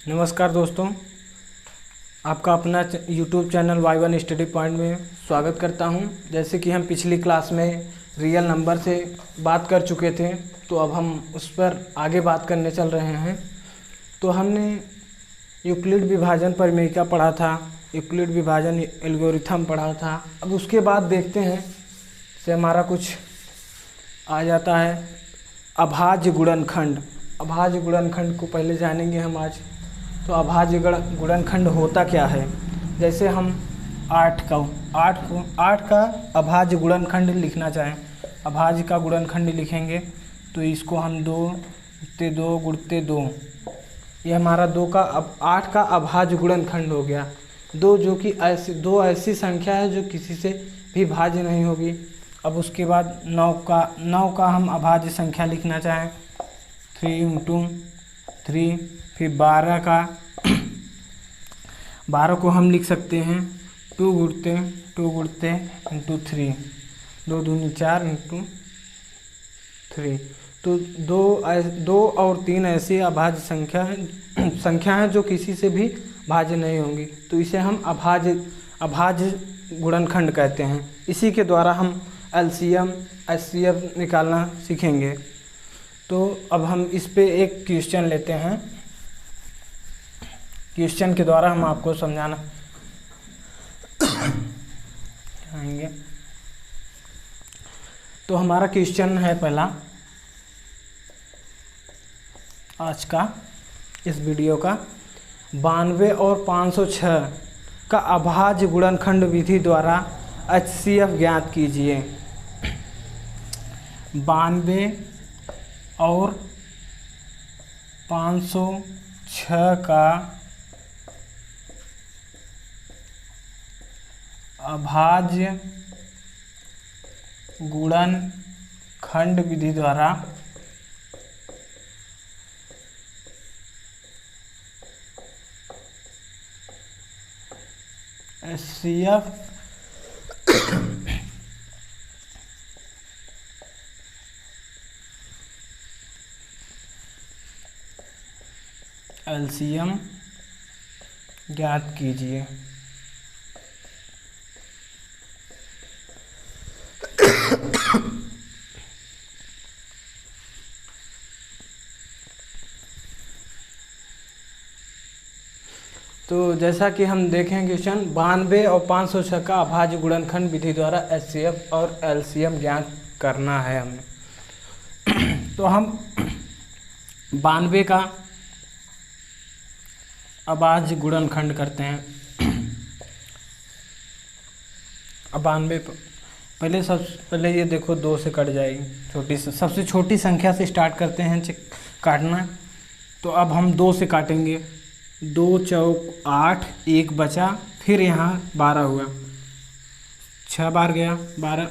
नमस्कार दोस्तों, आपका अपना YouTube channel Y1 study point में स्वागत करता हूं। जैसे कि हम पिछली क्लास में रियल नंबर से बात कर चुके थे, तो अब हम उस पर आगे बात करने चल रहे हैं। तो हमने यूक्लिड विभाजन परिमेयिका पढ़ा था, यूक्लिड विभाजन एल्गोरिथम पढ़ा था। अब उसके बाद देखते हैं से हमारा कुछ आ जाता है अभाज्य गुणनखंड। अभाज्य गुणनखंड को पहले जानेंगे हम आज। तो अभाज्य गुणनखंड होता क्या है। जैसे हम 8 का अभाज्य गुणनखंड लिखना चाहें, अभाज्य का गुणनखंड लिखेंगे तो इसको हम 2 गुणते 2 गुणते 2, ये हमारा 8 का अभाज्य गुणनखंड हो गया। 2 जो कि दो ऐसी संख्या है जो किसी से भी भाज्य नहीं होगी। अब उसके बाद 9 का हम अभाज्य संख्या लिखना चाहें 3 × 3। फिर 12 को हम लिख सकते हैं 2 गुणते × 3, 2 दूनी 4 × 3। तो 2 और 3 ऐसी अभाज्य संख्या हैं जो किसी से भी भाज्य नहीं होंगी। तो इसे हम अभाज्य गुणनखंड कहते हैं। इसी के द्वारा हम LCM HCF निकालना सीखेंगे। तो अब हम इस पे एक क्वेश्चन लेते हैं। क्वेश्चन के द्वारा हम आपको समझाना चाहेंगे। तो हमारा क्वेश्चन है पहला आज का इस वीडियो का, 92 और 506 का अभाज्य गुणनखंड विधि द्वारा HCF ज्ञात कीजिए। 92 और 506 का अभाज्य गुणनखंड विधि द्वारा HCF LCM ज्ञात कीजिए। तो जैसा कि हम देखें क्वेश्चन, 92 और 506 का अभाज्य गुणनखंड विधि द्वारा HCF और LCM ज्ञात करना है हमें। तो हम 92 का अभाज्य गुणनखंड करते हैं। 92 पहले ये देखो 2 से कट जाएगी, सबसे छोटी संख्या से स्टार्ट करते हैं काटना। तो अब हम 2 से काटेंगे, 2 चौक 8, 1 बचा, फिर यहाँ 12 हुआ, 6 बार गया 12।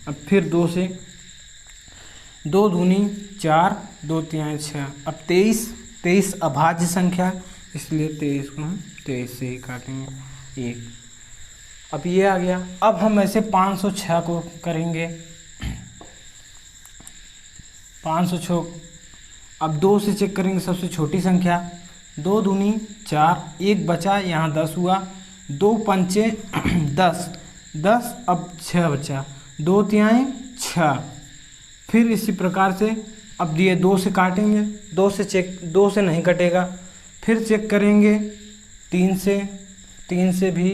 अब फिर 2 से, 2 दूनी 4, 2 तिहाई 6। अब 23 अभाज्य संख्या, इसलिए 23 को हम 23 से ही काटेंगे 1। अब ये आ गया। अब हम ऐसे 506 को करेंगे। 506 अब 2 से चेक करेंगे सबसे छोटी संख्या, 2 दूनी 4, 1 बचा, यहाँ 10 हुआ, 2 पंचे 10, अब 6 बचा, 2 तिहाई 6। फिर इसी प्रकार से अब ये 2 से काटेंगे, 2 से नहीं कटेगा। फिर चेक करेंगे 3 से भी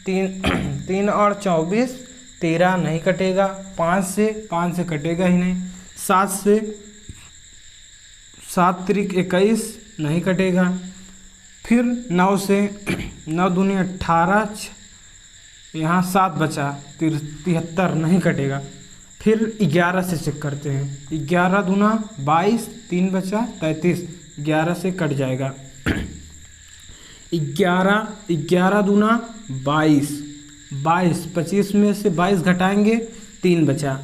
3 और 24 13 नहीं कटेगा। 5 से कटेगा ही नहीं। 7 त्रिक 21 नहीं कटेगा। फिर 9 से, 9 दूनी 18, यहाँ 7 बचा, 73 नहीं कटेगा। फिर 11 से चेक करते हैं, 11 दूना 22, 3 बचा 33, 11 से कट जाएगा। 11 दूना 22, 25 में से 22 घटाएंगे, 3 बचा,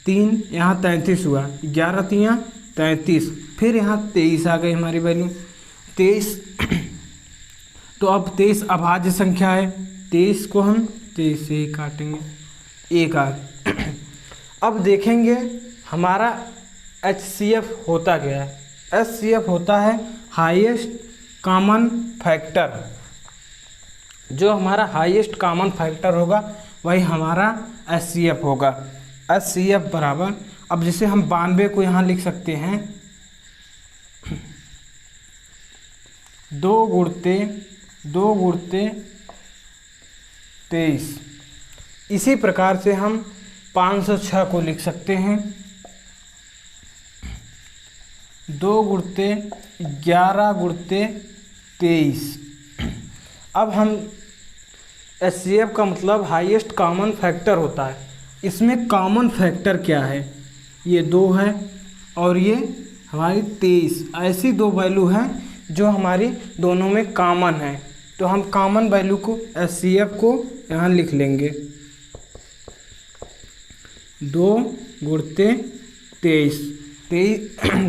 3 यहाँ 33 हुआ, 11 तियाँ 33। फिर यहाँ 23 आ गई हमारी वैल्यू 23। तो अब 23 अभाज्य संख्या है, 23 को हम 23 से ही काटेंगे, 1 आ। अब देखेंगे हमारा HCF होता क्या है। HCF होता है हाईएस्ट कॉमन फैक्टर, जो हमारा हाईएस्ट कॉमन फैक्टर होगा वही हमारा HCF होगा। HCF बराबर, अब जैसे हम 92 को यहाँ लिख सकते हैं 2 × 23। इसी प्रकार से हम 506 को लिख सकते हैं 2 × 11 × 23। अब हम HCF का मतलब हाईएस्ट कॉमन फैक्टर होता है। इसमें कॉमन फैक्टर क्या है, ये 2 है और ये हमारी 23। ऐसी दो वैल्यू हैं जो हमारी दोनों में कॉमन है, तो हम कॉमन वैल्यू को HCF को यहाँ लिख लेंगे 2 × 23।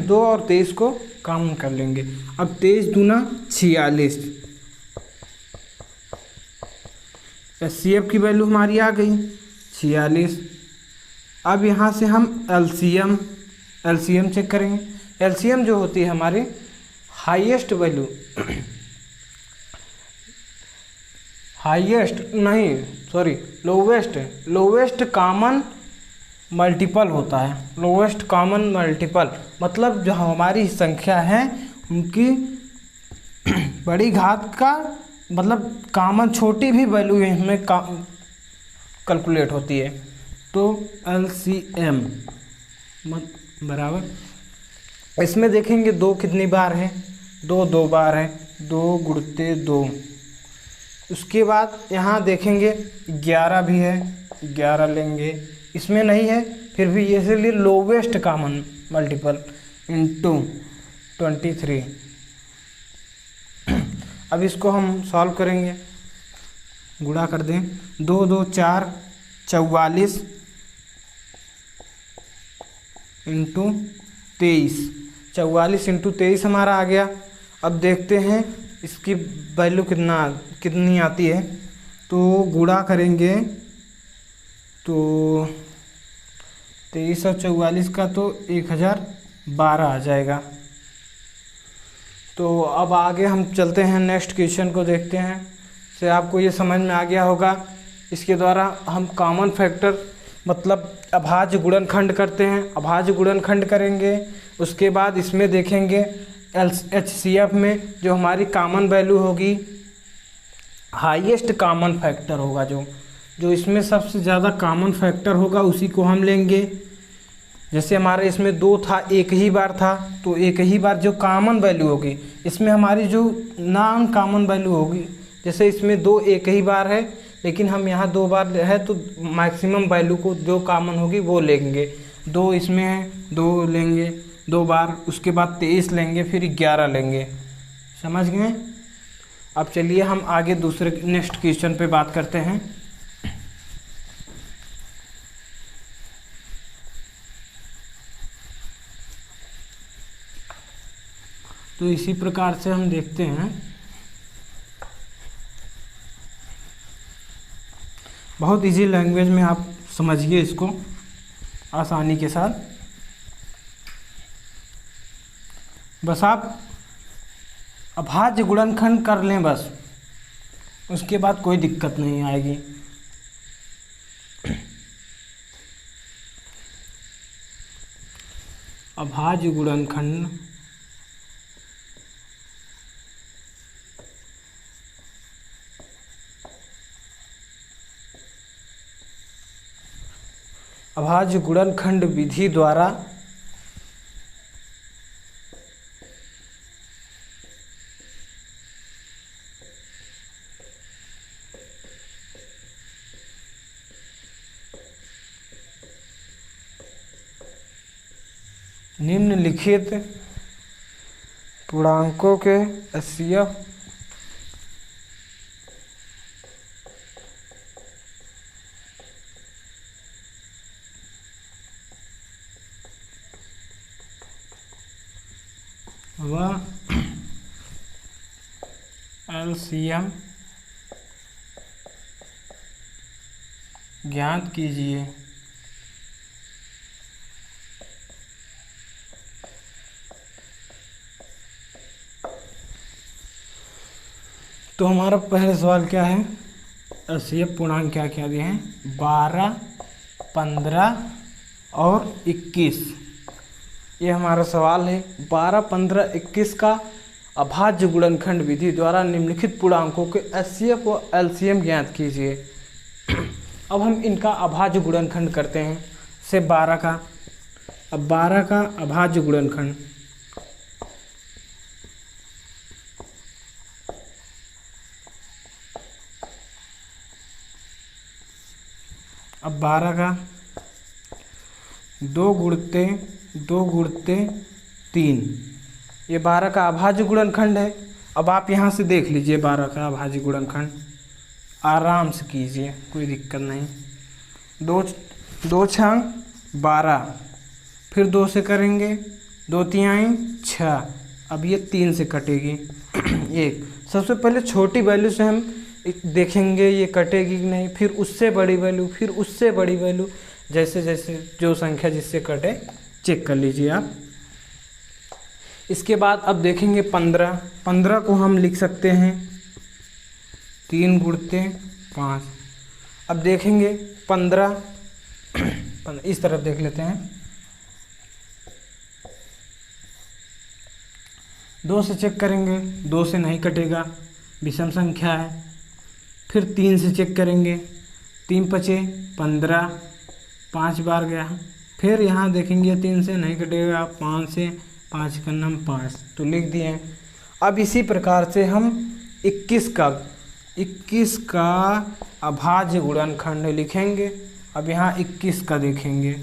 2 और 23 को कॉमन कर लेंगे। अब 23 दूना 46, HCF की वैल्यू हमारी आ गई 46। अब यहाँ से हम LCM चेक करेंगे। LCM जो होती है हमारी highest value, lowest common multiple होता है। लोवेस्ट कॉमन मल्टीपल मतलब जो हमारी संख्या है उनकी बड़ी घात का मतलब कॉमन छोटी भी वैल्यू इसमें कैलकुलेट होती है। तो LCM बराबर, इसमें देखेंगे 2 कितनी बार है, 2 बार है, 2 × 2। उसके बाद यहाँ देखेंगे 11 भी है, 11 लेंगे, इसमें नहीं है फिर भी इसलिए लोवेस्ट कॉमन मल्टीपल इंटू 23। अब इसको हम सॉल्व करेंगे, गुणा कर दें, 2 2 4 44 इंटू 23, 44 इंटू 23 हमारा आ गया। अब देखते हैं इसकी वैल्यू कितनी आती है, तो गुणा करेंगे तो 23 और 44 का तो 1012 आ जाएगा। तो अब आगे हम चलते हैं, नेक्स्ट क्वेश्चन को देखते हैं। से आपको ये समझ में आ गया होगा, इसके द्वारा हम कॉमन फैक्टर मतलब अभाज्य गुणनखंड करते हैं। अभाज्य गुणनखंड करेंगे, उसके बाद इसमें देखेंगे HCF में जो हमारी कॉमन वैल्यू होगी, हाईएस्ट कॉमन फैक्टर होगा, जो इसमें सबसे ज़्यादा कॉमन फैक्टर होगा उसी को हम लेंगे। जैसे हमारे इसमें 2 था, 1 ही बार था, तो 1 ही बार जो कॉमन वैल्यू होगी, इसमें हमारी जो नॉन कॉमन वैल्यू होगी, जैसे इसमें 2 1 ही बार है, लेकिन हम यहाँ 2 बार है तो मैक्सिमम वैल्यू को जो कॉमन होगी वो लेंगे। 2 इसमें है, 2 लेंगे 2 बार, उसके बाद 23 लेंगे, फिर 11 लेंगे। समझ गए? अब चलिए हम आगे दूसरे नेक्स्ट क्वेश्चन पे बात करते हैं। तो इसी प्रकार से हम देखते हैं, बहुत इजी लैंग्वेज में आप समझिए इसको आसानी के साथ। बस आप अभाज्य गुणनखंड कर लें बस, उसके बाद कोई दिक्कत नहीं आएगी। अभाज्य गुणनखंड अभाज्य गुणनखंड विधि द्वारा निम्नलिखित पूर्णांकों के HCF व LCM ज्ञात कीजिए। तो हमारा पहला सवाल क्या है, एचसीएफ पूर्णांक क्या क्या दिए हैं, 12, 15 और 21। ये हमारा सवाल है। 12, 15, 21 का अभाज्य गुणनखंड विधि द्वारा निम्नलिखित पूर्णांकों के एचसीएफ व एलसीएम ज्ञात कीजिए। अब हम इनका अभाज्य गुणनखंड करते हैं। से 12 का, अब 12 का अभाज्य गुणनखंड, अब 12 का 2 गुणते 3, ये 12 का अभाज्य गुणनखंड है। अब आप यहाँ से देख लीजिए 12 का अभाज्य गुणनखंड, आराम से कीजिए, कोई दिक्कत नहीं। 2 छंग 12, फिर 2 से करेंगे, 2 तिहाई 6, अब ये 3 से कटेगी 1। सबसे पहले छोटी वैल्यू से हम देखेंगे ये कटेगी कि नहीं, फिर उससे बड़ी वैल्यू, फिर उससे बड़ी वैल्यू, जैसे जैसे जो संख्या जिससे कटे चेक कर लीजिए आप। इसके बाद अब देखेंगे 15 को हम लिख सकते हैं 3 गुणते 5। अब देखेंगे 15 इस तरफ देख लेते हैं, 2 से चेक करेंगे, 2 से नहीं कटेगा, विषम संख्या है। फिर 3 से चेक करेंगे, 3 पचे 15, 5 बार गया। फिर यहाँ देखेंगे 3 से नहीं कटेगा, 5 से, 5 का नाम 5, तो लिख दिए। अब इसी प्रकार से हम 21 का अभाज्य गुणनखंड लिखेंगे। अब यहाँ 21 का देखेंगे,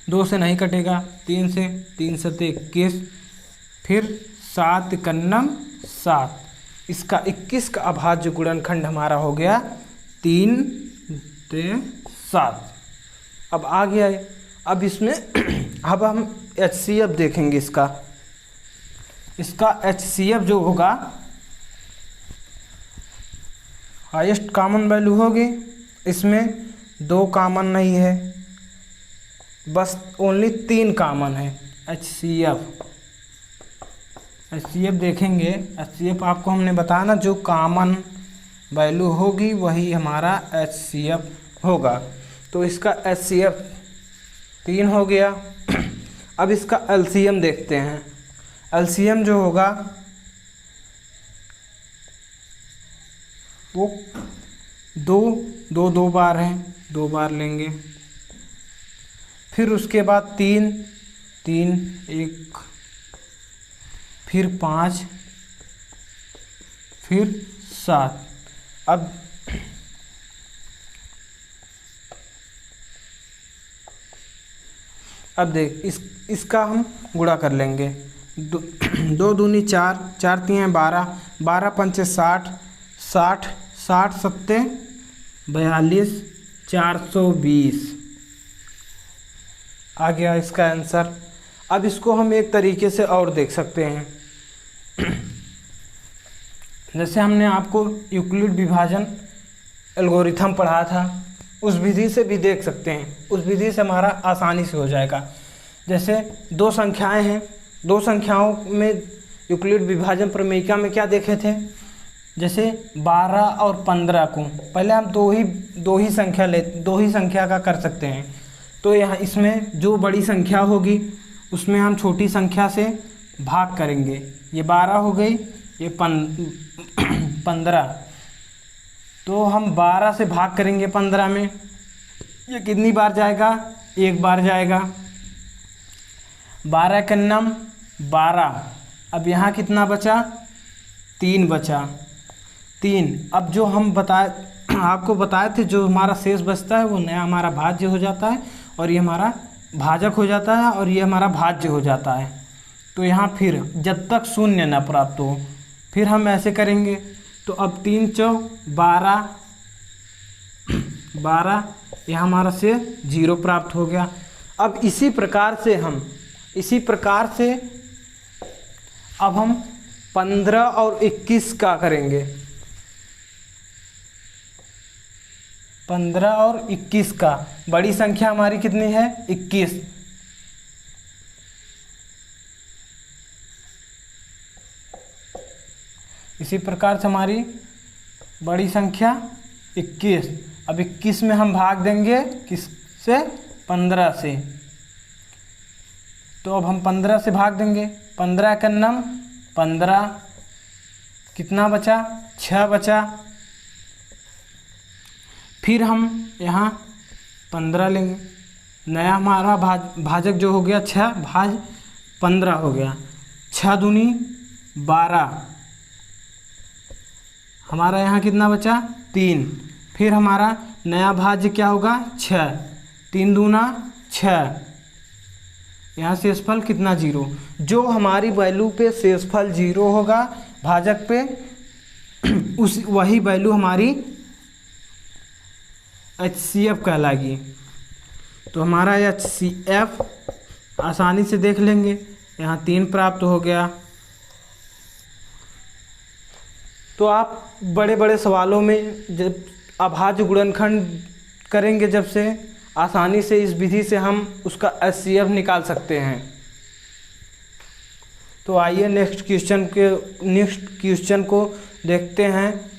2 से नहीं कटेगा, 3 से, 3 सते 21, फिर 7 कन्नम 7, इसका 21 का अभाज्य गुणनखंड हमारा हो गया 3 से 7। अब आ गया है। अब इसमें अब हम एचसीएफ देखेंगे इसका एचसीएफ जो होगा, हाईएस्ट कॉमन वैल्यू होगी। इसमें 2 कॉमन नहीं है, बस ओनली 3 कॉमन है। एचसीएफ देखेंगे, एचसीएफ आपको हमने बताया ना, जो कॉमन वैल्यू होगी वही हमारा एचसीएफ होगा। तो इसका एचसीएफ 3 हो गया। अब इसका एलसीएम देखते हैं। एलसीएम जो होगा वो 2 बार है, 2 बार लेंगे। फिर उसके बाद 3 1, फिर 5, फिर 7। अब देख इसका हम गुणा कर लेंगे। 2 दूनी 4, 4 तिहाई 12, 12 पंचे 60, 60 सत्ते 42, 420 आ गया इसका आंसर। अब इसको हम एक तरीके से और देख सकते हैं। जैसे हमने आपको यूक्लिड विभाजन एल्गोरिथम पढ़ा था, उस विधि से भी देख सकते हैं। उस विधि से हमारा आसानी से हो जाएगा। जैसे 2 संख्याएं हैं, 2 संख्याओं में यूक्लिड विभाजन प्रमेयिका में क्या देखे थे, जैसे 12 और 15 को पहले हम दो ही संख्या का कर सकते हैं। तो यहाँ इसमें जो बड़ी संख्या होगी उसमें हम छोटी संख्या से भाग करेंगे। ये 12 हो गई, ये 15, तो हम 12 से भाग करेंगे 15 में। ये कितनी बार जाएगा, 1 बार जाएगा। 12 का नाम 12। अब यहाँ कितना बचा, 3 बचा, 3। अब जो हम आपको बताए थे, जो हमारा शेष बचता है वो नया हमारा भाज्य हो जाता है, और ये हमारा भाजक हो जाता है, और ये हमारा भाज्य हो जाता है। तो यहाँ फिर जब तक शून्य न प्राप्त हो, फिर हम ऐसे करेंगे। तो अब 3 चौक 12, यह हमारा से 0 प्राप्त हो गया। अब इसी प्रकार से अब हम 15 और 21 का करेंगे। 15 और 21 का, बड़ी संख्या हमारी कितनी है, 21। इसी प्रकार से हमारी बड़ी संख्या 21। अब 21 में हम भाग देंगे किससे? 15 से। तो अब हम 15 से भाग देंगे। 15 का नम 15, कितना बचा? 6 बचा। फिर हम यहाँ 15 लेंगे। नया हमारा भाजक जो हो गया 6 भाज 15 हो गया। 6 दूनी 12, हमारा यहाँ कितना बचा? 3। फिर हमारा नया भाज्य क्या होगा? 6। 3 दूना 6, यहाँ शेषफल कितना? 0। जो हमारी वैल्यू पे शेषफल 0 होगा भाजक पे, उस वही वैल्यू हमारी HCF कहलाएगी। तो हमारा HCF आसानी से देख लेंगे। यहाँ 3 प्राप्त हो गया। तो आप बड़े बड़े सवालों में जब अभाज्य गुणनखंड करेंगे, जब से आसानी से इस विधि से हम उसका HCF निकाल सकते हैं। तो आइए नेक्स्ट क्वेश्चन को देखते हैं।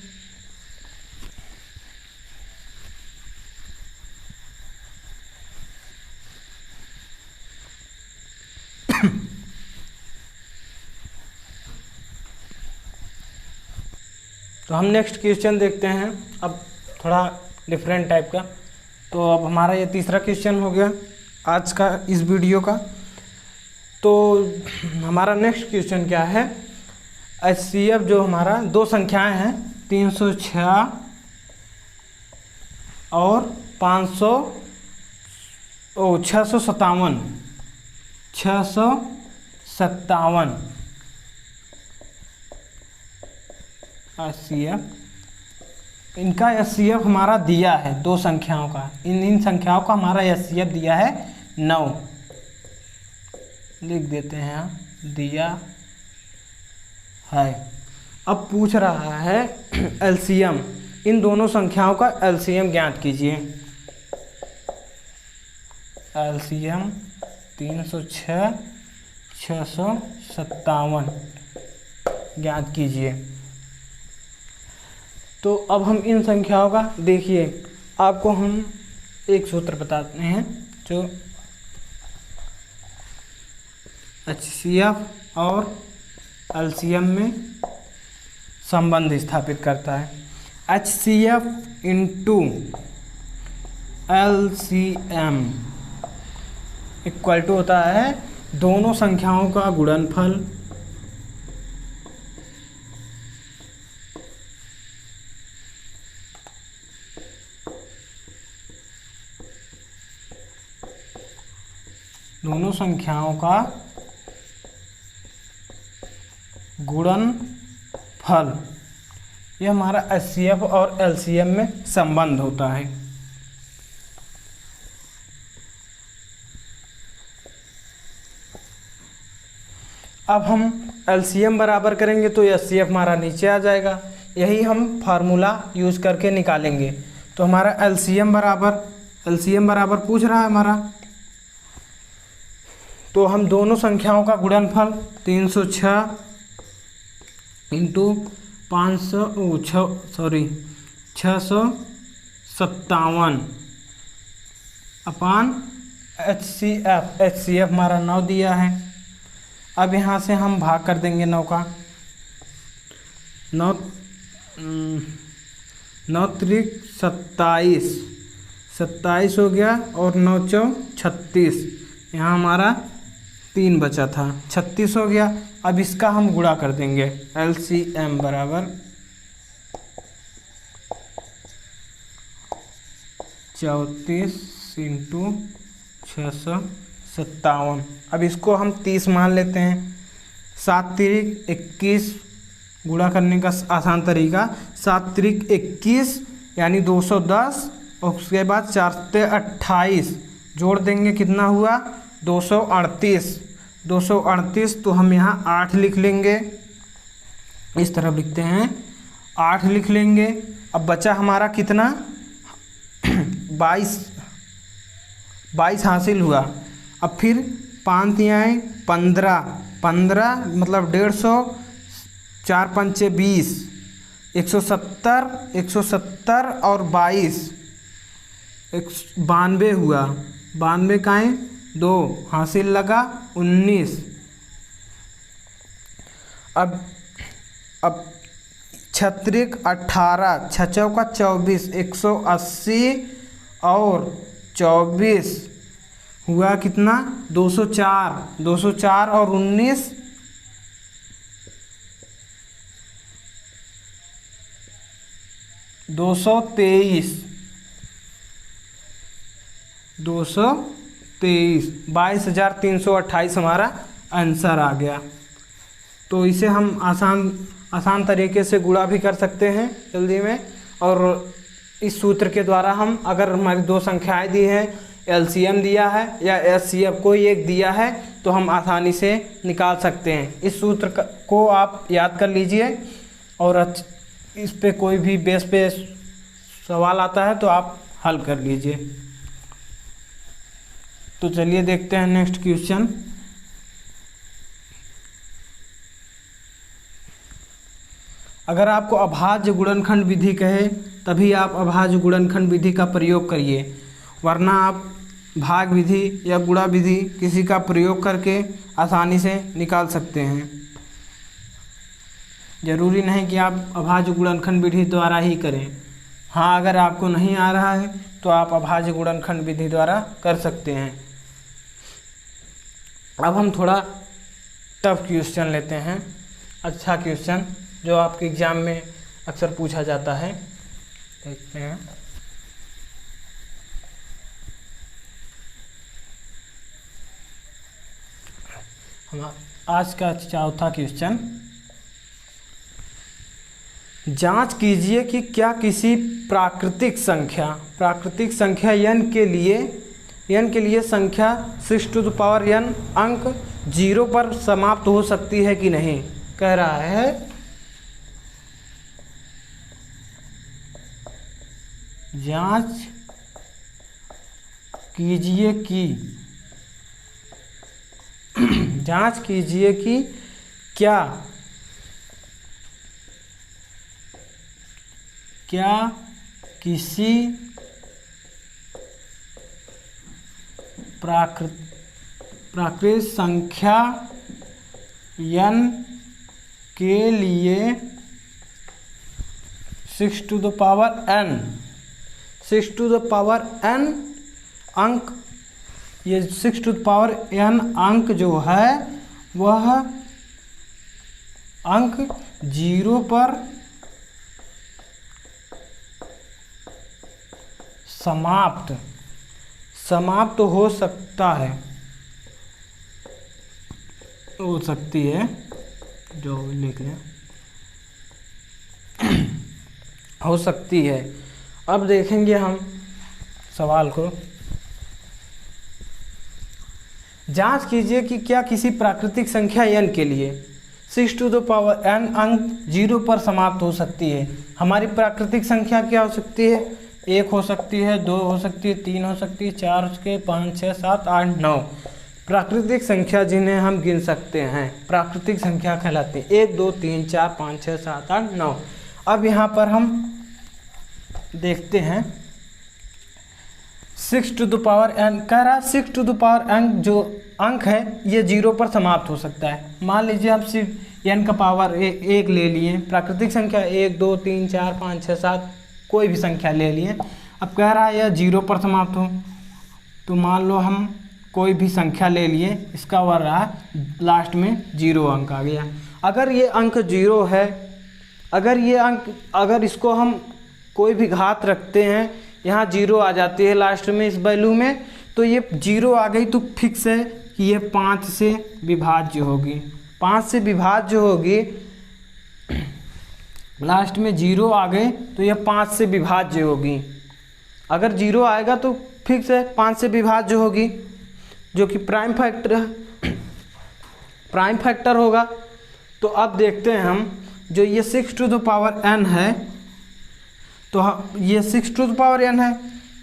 तो हम नेक्स्ट क्वेश्चन देखते हैं, अब थोड़ा डिफरेंट टाइप का। तो अब हमारा ये तीसरा क्वेश्चन हो गया आज का इस वीडियो का। तो हमारा नेक्स्ट क्वेश्चन क्या है? HCF जो हमारा दो संख्याएं हैं 306 और 657 HCF, इनका HCF हमारा दिया है दो संख्याओं का। इन संख्याओं का हमारा HCF दिया है 9, लिख देते हैं, दिया है। अब पूछ रहा है LCM, इन दोनों संख्याओं का LCM ज्ञात कीजिए। LCM 306 657 ज्ञात कीजिए। तो अब हम इन संख्याओं का देखिए, आपको हम एक सूत्र बताते हैं जो HCF और LCM में संबंध स्थापित करता है। HCF into LCM equal to होता है दोनों संख्याओं का गुणनफल दोनों संख्याओं का गुणनफल। यह हमारा HCF और LCM में संबंध होता है। अब हम LCM बराबर करेंगे तो HCF हमारा नीचे आ जाएगा। यही हम फार्मूला यूज करके निकालेंगे। तो हमारा LCM बराबर पूछ रहा है हमारा, तो हम दोनों संख्याओं का गुणनफल 306 इंटू 657 अपान HCF हमारा 9 दिया है। अब यहाँ से हम भाग कर देंगे 9 का, 9 त्रिक 27 हो गया और 9 चौक 36, यहाँ हमारा 3 बचा था, 36 हो गया। अब इसका हम गुणा कर देंगे। LCM बराबर 34 इंटू 657। अब इसको हम 30 मान लेते हैं। 7 त्रिक 21, गुणा करने का आसान तरीका 7 त्रिक 21 यानी 210, और उसके बाद 4 से 28 जोड़ देंगे, कितना हुआ? 238। तो हम यहाँ 8 लिख लेंगे, इस तरफ लिखते हैं 8 लिख लेंगे। अब बचा हमारा कितना? 22 हासिल हुआ। अब फिर 5 आए 15 मतलब 150, 4 पंचे 20, 170 और 22, 92 हुआ। 92 का है 2, हासिल लगा 19। अब 36 18, 6 चौका 24, 180 और 24 हुआ कितना 204, 204 और 19 223, 22,328 हमारा आंसर आ गया। तो इसे हम आसान तरीके से गुणा भी कर सकते हैं जल्दी में, और इस सूत्र के द्वारा हम अगर हमारी दो संख्याएं दी हैं, एलसीएम दिया है या एचसीएफ कोई एक दिया है, तो हम आसानी से निकाल सकते हैं। इस सूत्र को आप याद कर लीजिए, और इस पे कोई भी बेस पे सवाल आता है तो आप हल कर लीजिए। तो चलिए देखते हैं नेक्स्ट क्वेश्चन। अगर आपको अभाज्य गुणनखंड विधि कहे तभी आप अभाज्य गुणनखंड विधि का प्रयोग करिए, वरना आप भाग विधि या गुणा विधि किसी का प्रयोग करके आसानी से निकाल सकते हैं। ज़रूरी नहीं कि आप अभाज्य गुणनखंड विधि द्वारा ही करें। हाँ, अगर आपको नहीं आ रहा है तो आप अभाज्य गुणनखंड विधि द्वारा कर सकते हैं। अब हम थोड़ा टफ क्वेश्चन लेते हैं, अच्छा क्वेश्चन जो आपके एग्ज़ाम में अक्सर पूछा जाता है। देखते हैं। हमारा आज का चौथा क्वेश्चन, जांच कीजिए कि क्या किसी प्राकृतिक संख्या n के लिए संख्या 6n अंक 0 पर समाप्त हो सकती है कि नहीं। कह रहा है जांच कीजिए कि क्या किसी प्राकृतिक संख्या n के लिए 6n अंक, ये 6n अंक जो है वह अंक 0 पर समाप्त हो सकती है, जो लिख लें हो सकती है। अब देखेंगे हम सवाल को। जांच कीजिए कि क्या किसी प्राकृतिक संख्या n के लिए 6n अंक 0 पर समाप्त हो सकती है। हमारी प्राकृतिक संख्या क्या हो सकती है, 1 हो सकती है, 2 हो सकती है, 3 हो सकती है, 4 के 5 6 7 8 9 प्राकृतिक संख्या जिन्हें हम गिन सकते हैं प्राकृतिक संख्या कहलाती है। 1 2 3 4 5 6 7 8 9। अब यहाँ पर हम देखते हैं 6n कह रहा है 6n जो अंक है ये 0 पर समाप्त हो सकता है। मान लीजिए आप सिर्फ n का पावर 1 ले लिए, प्राकृतिक संख्या 1 2 3 4 5 6 7 कोई भी संख्या ले लिए। अब कह रहा है यह 0 पर समाप्त हो, तो मान लो हम कोई भी संख्या ले लिए, इसका वर रहा लास्ट में 0 अंक आ गया। अगर ये अंक 0 है, अगर इसको हम कोई भी घात रखते हैं, यहाँ 0 आ जाती है लास्ट में इस वैल्यू में, तो ये 0 आ गई तो फिक्स है कि ये 5 से विभाज्य होगी। 5 से विभाज्य होगी, लास्ट में 0 आ गए तो ये 5 से विभाज्य होगी। अगर 0 आएगा तो फिक्स है 5 से विभाज्य होगी, जो कि प्राइम फैक्टर होगा। तो अब देखते हैं हम, जो ये 6n है, तो ये 6n है,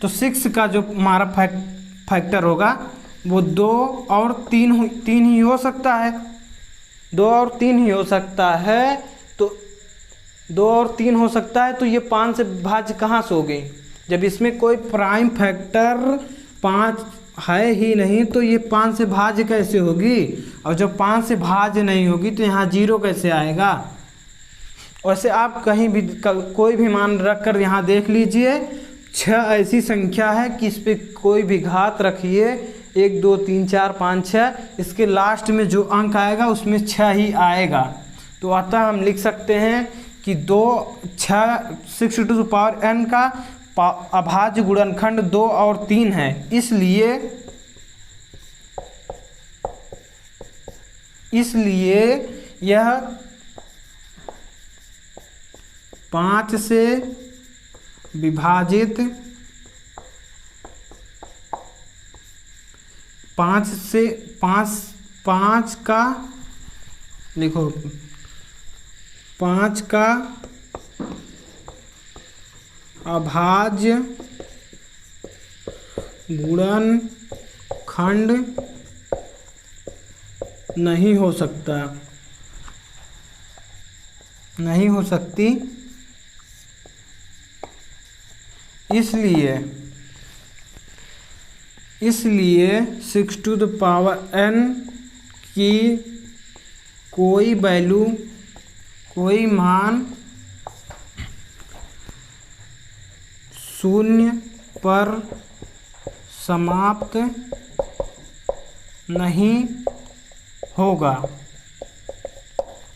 तो 6 का जो हमारा फैक्टर होगा वो 2 और 3 ही हो सकता है। 2 और 3 ही हो सकता है। तो 2 और 3 हो सकता है, तो ये 5 से भाज्य कहाँ से हो गई? जब इसमें कोई प्राइम फैक्टर 5 है ही नहीं तो ये 5 से भाज्य कैसे होगी? और जब 5 से भाज्य नहीं होगी तो यहाँ 0 कैसे आएगा? वैसे आप कहीं भी कोई भी मान रख कर यहाँ देख लीजिए, 6 ऐसी संख्या है कि इस पर कोई भी घात रखिए, 1 2 3 4 5 6, इसके लास्ट में जो अंक आएगा उसमें 6 ही आएगा। तो अतः हम लिख सकते हैं कि 6 टू द पावर n का अभाज्य गुणनखंड 2 और 3 है, इसलिए यह 5 से विभाजित 5 का लिखो 5 का अभाज्य गुणनखंड नहीं हो सकती, इसलिए 6 टू द पावर n की कोई वैल्यू, कोई मान 0 पर समाप्त नहीं होगा।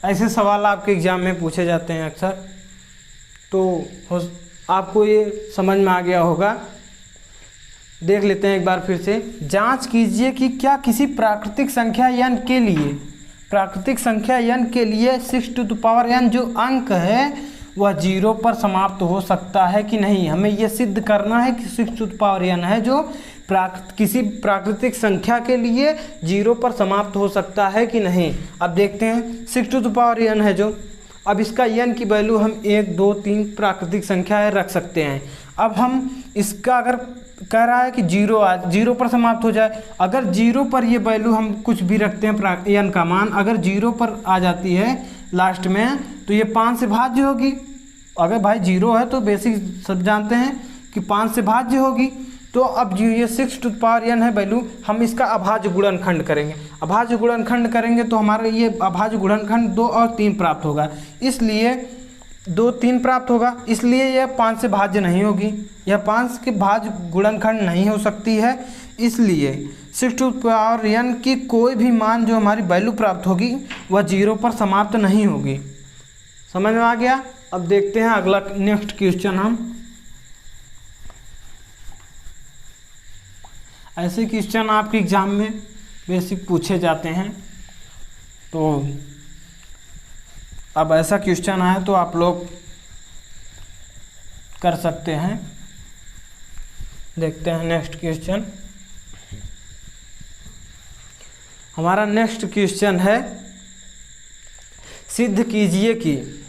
ऐसे सवाल आपके एग्जाम में पूछे जाते हैं अक्सर, तो आपको ये समझ में आ गया होगा। देख लेते हैं एक बार फिर से। जांच कीजिए कि क्या किसी प्राकृतिक संख्या n के लिए 6 टू द पावर n जो अंक है वह 0 पर समाप्त हो सकता है कि नहीं। हमें यह सिद्ध करना है कि 6 टू द पावर n है जो किसी प्राकृतिक संख्या के लिए 0 पर समाप्त हो सकता है कि नहीं। अब देखते हैं 6 टू द पावर n है जो, अब इसका n की वैल्यू हम 1 2 3 प्राकृतिक संख्या रख सकते हैं। अब हम इसका अगर कह रहा है कि 0 पर समाप्त हो जाए, अगर 0 पर ये वैल्यू हम कुछ भी रखते हैं n का मान, अगर 0 पर आ जाती है लास्ट में तो ये 5 से भाज्य होगी। अगर भाई 0 है तो बेसिक सब जानते हैं कि 5 से भाज्य होगी। तो अब ये 6 टू द पावर n है वैल्यू, हम इसका अभाज्य गुणनखंड करेंगे। अभाज्य गुणनखंड करेंगे तो हमारा ये अभाज्य गुणनखंड 2 और 3 प्राप्त होगा, इसलिए 2 3 प्राप्त होगा, इसलिए यह 5 से भाज्य नहीं होगी, यह 5 के भाज्य गुणनखंड नहीं हो सकती है। इसलिए 6 टू द पावर n की कोई भी मान जो हमारी वैल्यू प्राप्त होगी वह 0 पर समाप्त नहीं होगी। समझ में आ गया? अब देखते हैं अगला नेक्स्ट क्वेश्चन। हम ऐसे क्वेश्चन आपके एग्जाम में बेसिक पूछे जाते हैं, तो अब ऐसा क्वेश्चन आए तो आप लोग कर सकते हैं। देखते हैं नेक्स्ट क्वेश्चन। हमारा नेक्स्ट क्वेश्चन है, सिद्ध कीजिए कि।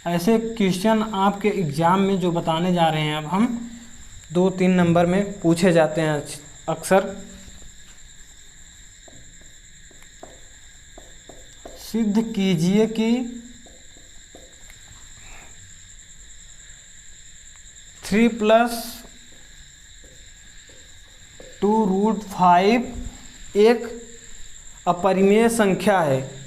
ऐसे क्वेश्चन आपके एग्जाम में जो बताने जा रहे हैं अब हम 2 3 नंबर में पूछे जाते हैं अक्सर। सिद्ध कीजिए कि 3 + 2√5 एक अपरिमेय संख्या है।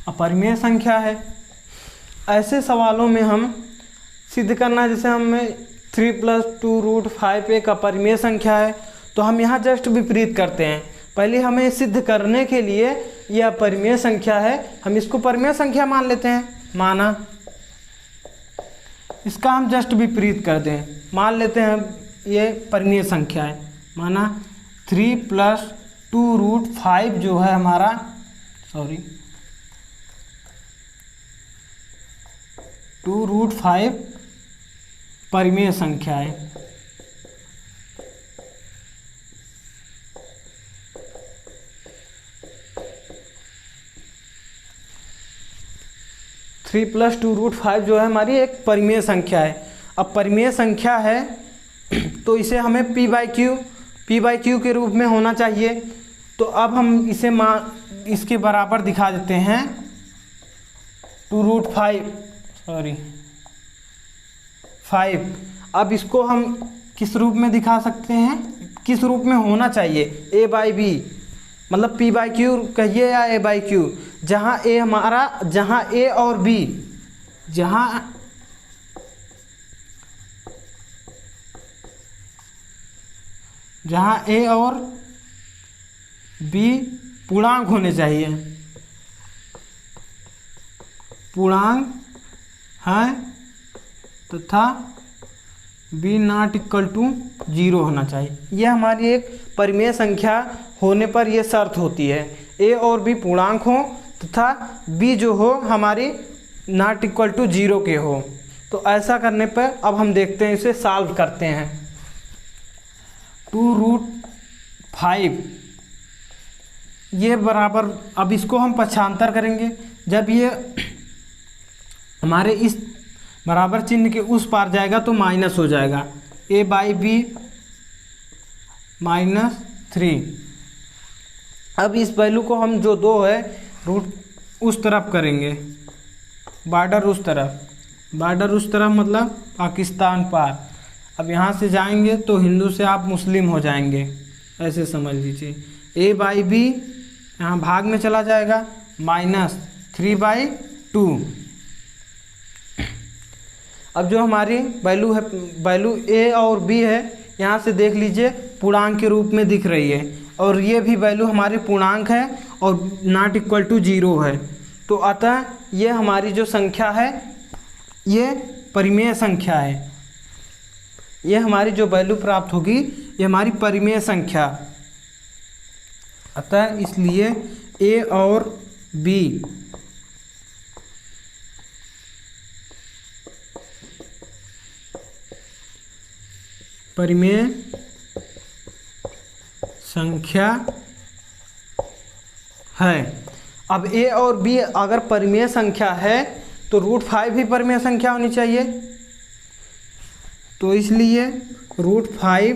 अपरिमेय संख्या है। ऐसे सवालों में हम सिद्ध करना है, जैसे हमें 3 + 2√5 एक अपरिमेय संख्या है, तो हम यहाँ जस्ट विपरीत करते हैं। पहले हमें सिद्ध करने के लिए यह अपरिमेय संख्या है, हम इसको परिमेय संख्या मान लेते हैं। माना, इसका हम जस्ट विपरीत कर दें, मान लेते हैं ये परिमेय संख्या है। माना 3 + 2√5 जो है हमारा 2√5 परिमेय संख्या है। 3+2√5 जो है हमारी एक परिमेय संख्या है। अब परिमेय संख्या है तो इसे हमें p/q के रूप में होना चाहिए। तो अब हम इसे इसके बराबर दिखा देते हैं 5। अब इसको हम किस रूप में दिखा सकते हैं, किस रूप में होना चाहिए, a/b मतलब p/q कहिए या a/q, जहाँ a हमारा, जहाँ a और b, जहाँ a और b पूर्णांक होने चाहिए, पूर्णांक है तथा b ≠ 0 होना चाहिए। यह हमारी एक परिमेय संख्या होने पर यह शर्त होती है, a और b पूर्णांक हो तथा b जो हो हमारी ≠ 0 के हो। तो ऐसा करने पर अब हम देखते हैं, इसे सॉल्व करते हैं। 2√5 ये बराबर, अब इसको हम पक्षांतर करेंगे। जब ये हमारे इस बराबर चिन्ह के उस पार जाएगा तो माइनस हो जाएगा, a/b -3। अब इस वैल्यू को हम जो 2 है रूट उस तरफ करेंगे, बॉर्डर उस तरफ मतलब पाकिस्तान पार। अब यहाँ से जाएंगे तो हिंदू से आप मुस्लिम हो जाएंगे, ऐसे समझ लीजिए। a/b यहाँ भाग में चला जाएगा, -3/2। अब जो हमारी वैल्यू है, वैल्यू a और b है, यहाँ से देख लीजिए पूर्णांक के रूप में दिख रही है, और ये भी वैल्यू हमारी पूर्णांक है और ≠ 0 है। तो अतः ये हमारी जो संख्या है ये परिमेय संख्या है। ये हमारी जो वैल्यू प्राप्त होगी ये हमारी परिमेय संख्या। अतः इसलिए a और b परिमेय संख्या है। अब a और b अगर परिमेय संख्या है तो √5 भी परिमेय संख्या होनी चाहिए। तो इसलिए √5,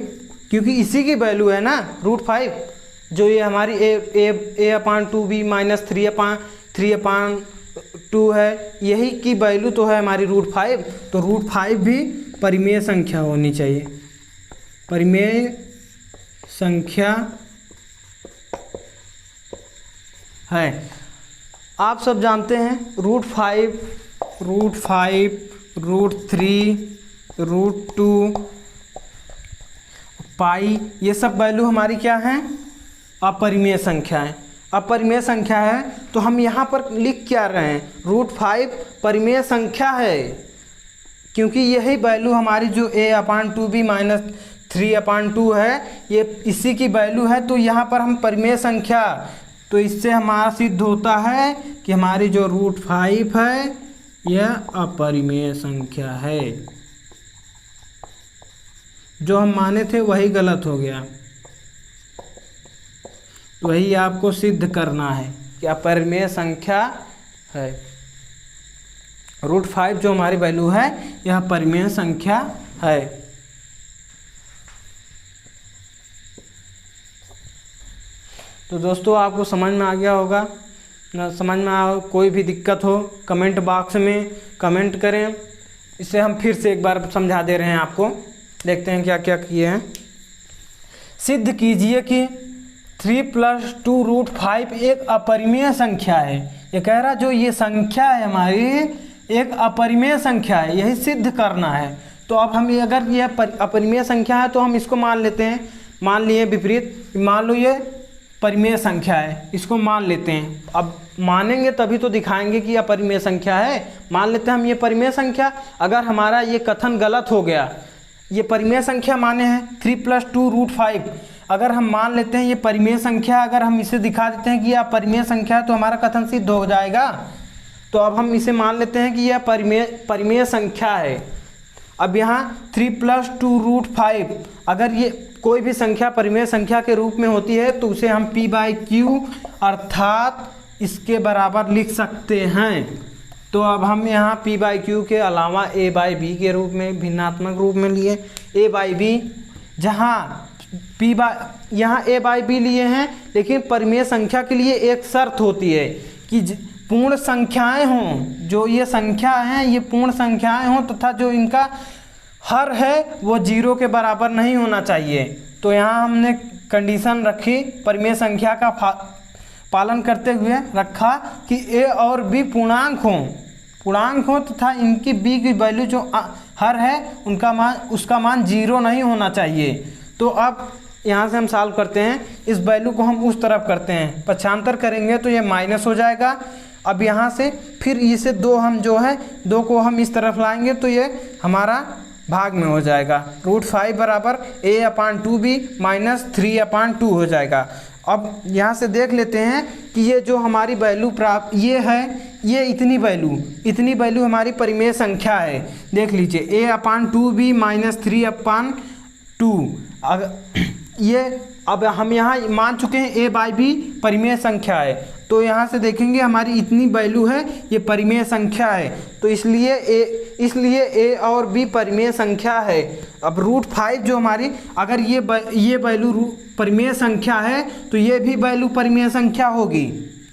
क्योंकि इसी की वैल्यू है ना √5, जो ये हमारी a/2b -3/2 है, यही की वैल्यू तो है हमारी √5। तो √5 भी परिमेय संख्या होनी चाहिए, परिमेय संख्या है। आप सब जानते हैं √5, √3, √2, पाई, ये सब वैल्यू हमारी क्या हैं, अपरिमेय संख्या है। अपरिमेय संख्या है तो हम यहाँ पर लिख क्या रहे हैं, √5 परिमेय संख्या है, क्योंकि यही वैल्यू हमारी जो a/2b -3/2 है, ये इसी की वैल्यू है। तो यहाँ पर हम परिमेय संख्या, तो इससे हमारा सिद्ध होता है कि हमारी जो √5 है यह अपरिमेय संख्या है। जो हम माने थे वही गलत हो गया, तो वही आपको सिद्ध करना है कि अपरिमेय संख्या है। √5 जो हमारी वैल्यू है यह परिमेय संख्या है। तो दोस्तों आपको समझ में आ गया होगा ना, समझ में आया, कोई भी दिक्कत हो कमेंट बॉक्स में कमेंट करें। इसे हम फिर से एक बार समझा दे रहे हैं आपको, देखते हैं क्या क्या किए हैं। सिद्ध कीजिए कि 3+2√5 एक अपरिमेय संख्या है। ये कह रहा जो ये संख्या है हमारी एक अपरिमेय संख्या है, यही सिद्ध करना है। तो अब हम अगर ये अपरिमेय संख्या है तो हम इसको मान लेते हैं, मान लिए विपरीत, मान लो ये परिमेय संख्या है, इसको मान लेते हैं। अब मानेंगे तभी तो दिखाएंगे कि यह परिमेय संख्या है। मान लेते हैं हम ये परिमेय संख्या। अगर हमारा ये कथन गलत हो गया, ये परिमेय संख्या माने हैं 3+2√5, अगर हम मान लेते हैं ये परिमेय संख्या, अगर हम इसे दिखा देते हैं कि यह परिमेय संख्या है तो हमारा कथन सिद्ध हो जाएगा। तो अब हम इसे मान लेते हैं कि यह परिमेय संख्या है। अब यहाँ 3+2√5, अगर ये कोई भी संख्या परिमेय संख्या के रूप में होती है तो उसे हम p/q अर्थात इसके बराबर लिख सकते हैं। तो अब हम यहाँ p बाई क्यू के अलावा a बाई बी के रूप में भिन्नात्मक रूप में लिए a बाई बी, जहाँ यहाँ a बाई बी लिए हैं, लेकिन परिमेय संख्या के लिए एक शर्त होती है कि पूर्ण संख्याएं हों, जो ये संख्या हैं ये पूर्ण संख्याएं हों तथा जो इनका हर है वो 0 के बराबर नहीं होना चाहिए। तो यहाँ हमने कंडीशन रखी, परिमेय संख्या का पालन करते हुए रखा कि a और b पूर्णांक हों तथा इनकी b की वैल्यू जो हर है उसका मान 0 नहीं होना चाहिए। तो अब यहाँ से हम सॉल्व करते हैं, इस वैल्यू को हम उस तरफ करते हैं, पक्षांतर करेंगे तो ये माइनस हो जाएगा। अब यहाँ से फिर इसे 2 हम जो है 2 को हम इस तरफ लाएंगे तो ये हमारा भाग में हो जाएगा। √5 बराबर a/2b माइनस 3/2 हो जाएगा। अब यहाँ से देख लेते हैं कि ये जो हमारी वैल्यू प्राप्त ये है, ये इतनी वैल्यू हमारी परिमेय संख्या है। देख लीजिए a/2b माइनस 3/2। अब हम यहाँ मान चुके हैं a बाई बी परिमेय संख्या है, तो यहाँ से देखेंगे हमारी इतनी वैल्यू है, ये परिमेय संख्या है, तो इसलिए a और b परिमेय संख्या है। अब √5 जो हमारी, अगर ये वैल्यू परिमेय संख्या है तो ये भी वैल्यू परिमेय संख्या होगी,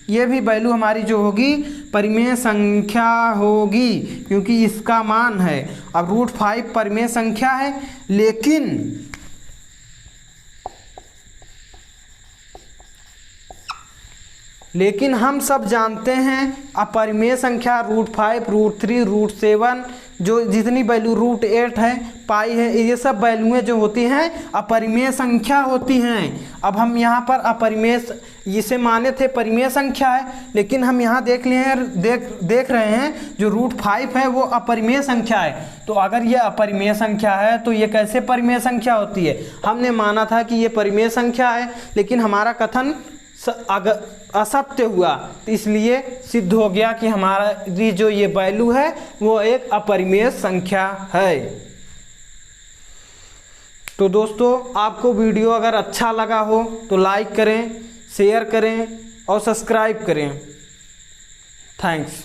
ये भी वैल्यू हमारी जो होगी परिमेय संख्या होगी, क्योंकि इसका मान है। अब √5 परिमेय संख्या है, लेकिन हम सब जानते हैं अपरिमेय संख्या √5, √3, √7 जो जितनी वैल्यू √8 है, पाई है, ये सब वैल्यूएं जो होती हैं अपरिमेय संख्या होती हैं। अब हम यहाँ पर अपरिमेय इसे माने थे परिमेय संख्या है, लेकिन हम यहाँ देख रहे हैं जो √5 है वो अपरिमेय संख्या है। तो अगर ये अपरिमेय संख्या है तो ये कैसे परिमेय संख्या होती है? हमने माना था कि ये परिमेय संख्या है, लेकिन हमारा कथन असत्य हुआ, तो इसलिए सिद्ध हो गया कि हमारी जो ये वैल्यू है वो एक अपरिमेय संख्या है। तो दोस्तों, आपको वीडियो अगर अच्छा लगा हो तो लाइक करें, शेयर करें और सब्सक्राइब करें। थैंक्स।